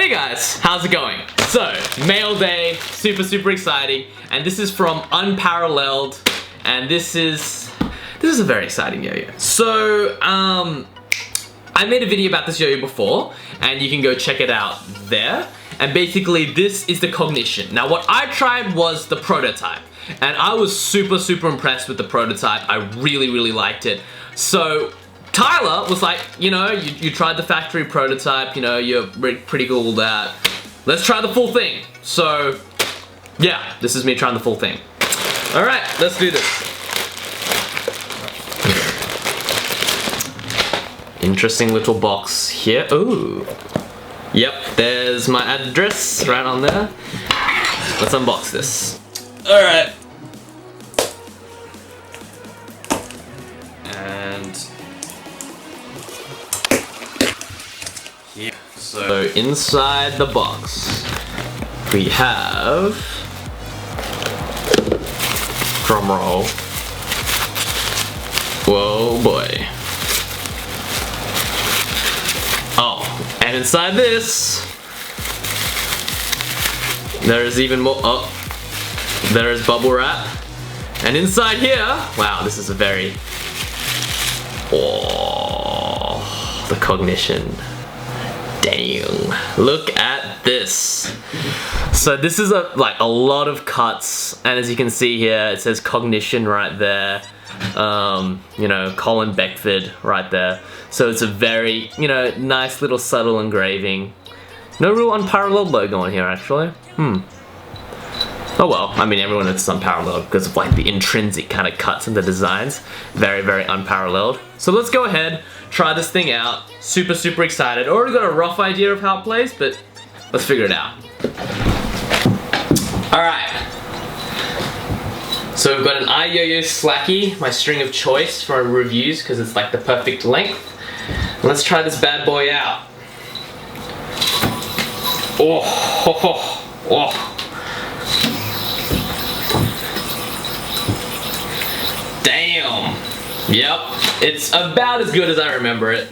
Hey guys, how's it going? So, mail day, super exciting, and this is from Unprld, and this is a very exciting yo-yo. So, I made a video about this yo-yo before, and you can go check it out there. And basically, this is the Cognition. Now, what I tried was the prototype, and I was super impressed with the prototype. I really liked it. So, Tyler was like, you know, you tried the factory prototype, you know, you're pretty cool with that. Let's try the full thing. So, yeah, this is me trying the full thing. Alright, let's do this. Interesting little box here. Ooh. Yep, there's my address right on there. Let's unbox this. Alright. And here. So inside the box we have, drum roll. Whoa boy. Oh, and inside this, there's even more. Oh, there is bubble wrap. And inside here, wow, this is a very, oh, the Cognition. Damn, look at this. So this is a lot of cuts, and as you can see here, it says Cognition right there. You know, Colin Beckford right there. So it's a very, you know, nice little subtle engraving. No real Unprld logo on here actually. Oh well, I mean everyone knows it's Unprld because of like the intrinsic kind of cuts and the designs. Very Unprld. So let's go ahead, try this thing out. Super excited. Already got a rough idea of how it plays, but let's figure it out. Alright. So we've got an Yoyo Slacky, my string of choice for reviews because it's like the perfect length. Let's try this bad boy out. Oh. Damn. Yep, it's about as good as I remember it.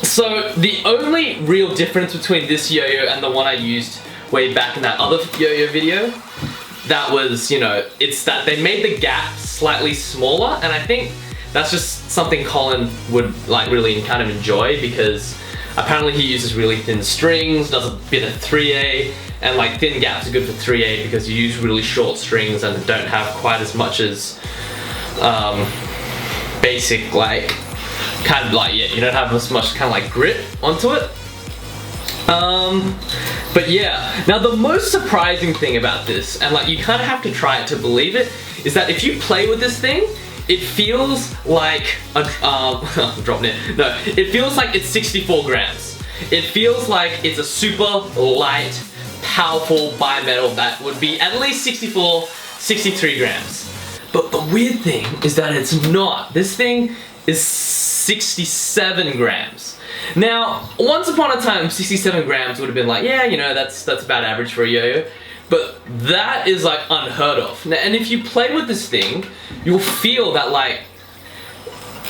So the only real difference between this yo-yo and the one I used way back in that other yo-yo video, that was, you know, it's that they made the gap slightly smaller, and I think that's just something Colin would like really kind of enjoy because apparently he uses really thin strings, does a bit of 3A, and like thin gaps are good for 3A because you use really short strings and don't have quite as much as basic like kind of like, yeah, you don't have as much kind of like grit onto it. But yeah, now the most surprising thing about this, and like you kind of have to try it to believe it, is that if you play with this thing, it feels like a, dropping it. No, it feels like it's 64 grams. It feels like it's a super light, powerful bimetal that would be at least 64, 63 grams. But the weird thing is that it's not. This thing is 67 grams. Now, once upon a time, 67 grams would have been like, yeah, you know, that's about average for a yo-yo. But that is like unheard of. Now, and if you play with this thing, you'll feel that like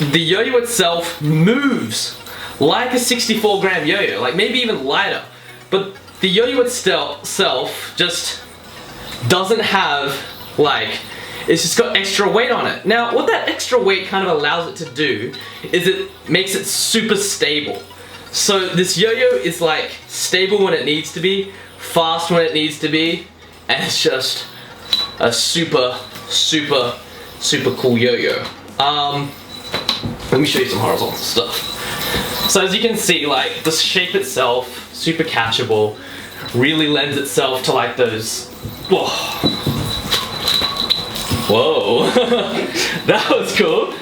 the yo-yo itself moves like a 64 gram yo-yo, like maybe even lighter. But the yo-yo itself just doesn't have like, it's just got extra weight on it. Now, what that extra weight kind of allows it to do is it makes it super stable. So this yo-yo is like stable when it needs to be, fast when it needs to be, and it's just a super cool yo-yo. Let me show you some horizontal stuff. So as you can see, like the shape itself, super catchable, really lends itself to like those, whoa, that was cool.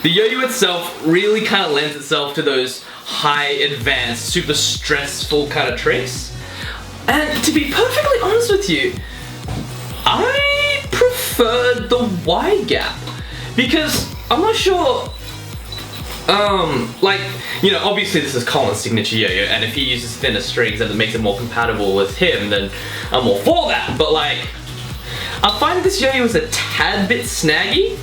The yo-yo itself really kind of lends itself to those high advanced, super stressful kind of tricks. And to be perfectly honest with you, I preferred the wide gap because I'm not sure, like, you know, obviously this is Colin's signature yo-yo, and if he uses thinner strings and it makes it more compatible with him, then I'm all for that. But like, I find this yo-yo is a tad bit snaggy.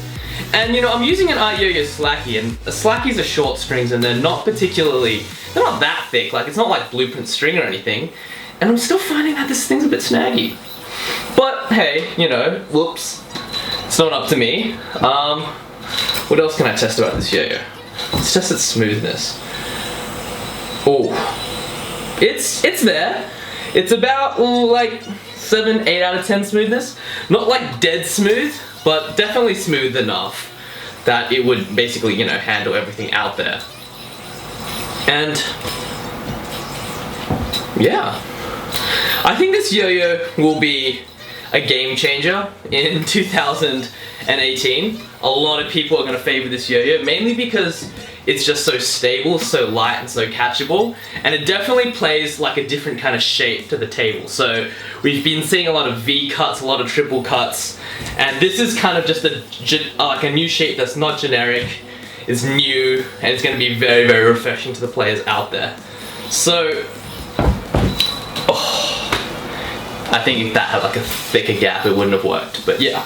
And you know, I'm using an Yoyo Slacky, and Slackies are short strings and they're not particularly they're not that thick, like it's not like blueprint string or anything, and I'm still finding that this thing's a bit snaggy. But hey, you know, whoops, it's not up to me. What else can I test about this yo-yo? Let's test its smoothness. Oh, it's there. It's about like 7, 8 out of 10 smoothness. Not like dead smooth, but definitely smooth enough that it would basically, you know, handle everything out there. And yeah, I think this yo-yo will be a game changer in 2018. A lot of people are going to favor this yo-yo, mainly because it's just so stable, so light, and so catchable, and it definitely plays like a different kind of shape to the table. So we've been seeing a lot of V cuts, a lot of triple cuts, and this is kind of just like a new shape that's not generic, is new, and it's going to be very, very refreshing to the players out there. So, I think if that had like a thicker gap, it wouldn't have worked. But yeah,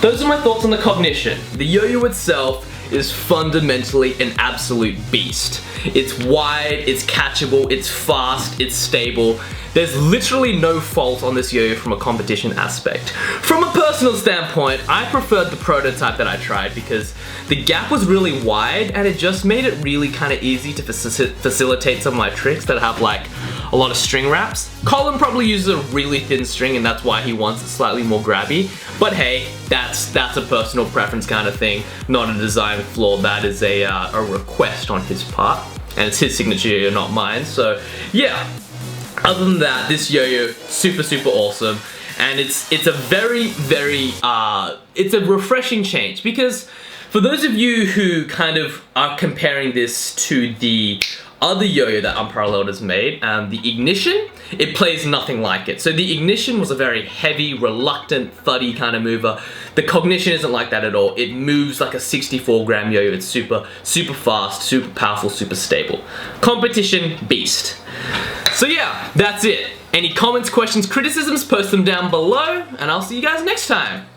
those are my thoughts on the Cognition. The yo-yo itself is fundamentally an absolute beast. It's wide, it's catchable, it's fast, it's stable. There's literally no fault on this yo-yo from a competition aspect. From a personal standpoint, I preferred the prototype that I tried because the gap was really wide and it just made it really kind of easy to facilitate some of my tricks that have like a lot of string wraps. Colin probably uses a really thin string and that's why he wants it slightly more grabby. But hey, that's a personal preference kind of thing, not a design flaw. That is a request on his part, and it's his signature yo-yo, not mine. So yeah, other than that, this yo-yo, super, super awesome. And it's a very, very, it's a refreshing change because for those of you who kind of are comparing this to the other yo-yo that Unprld has made, the Ignition, it plays nothing like it. So the Ignition was a very heavy, reluctant, thuddy kind of mover. The Cognition isn't like that at all. It moves like a 64-gram yo-yo. It's super, super fast, super powerful, super stable. Competition beast. So yeah, that's it. Any comments, questions, criticisms, post them down below, and I'll see you guys next time.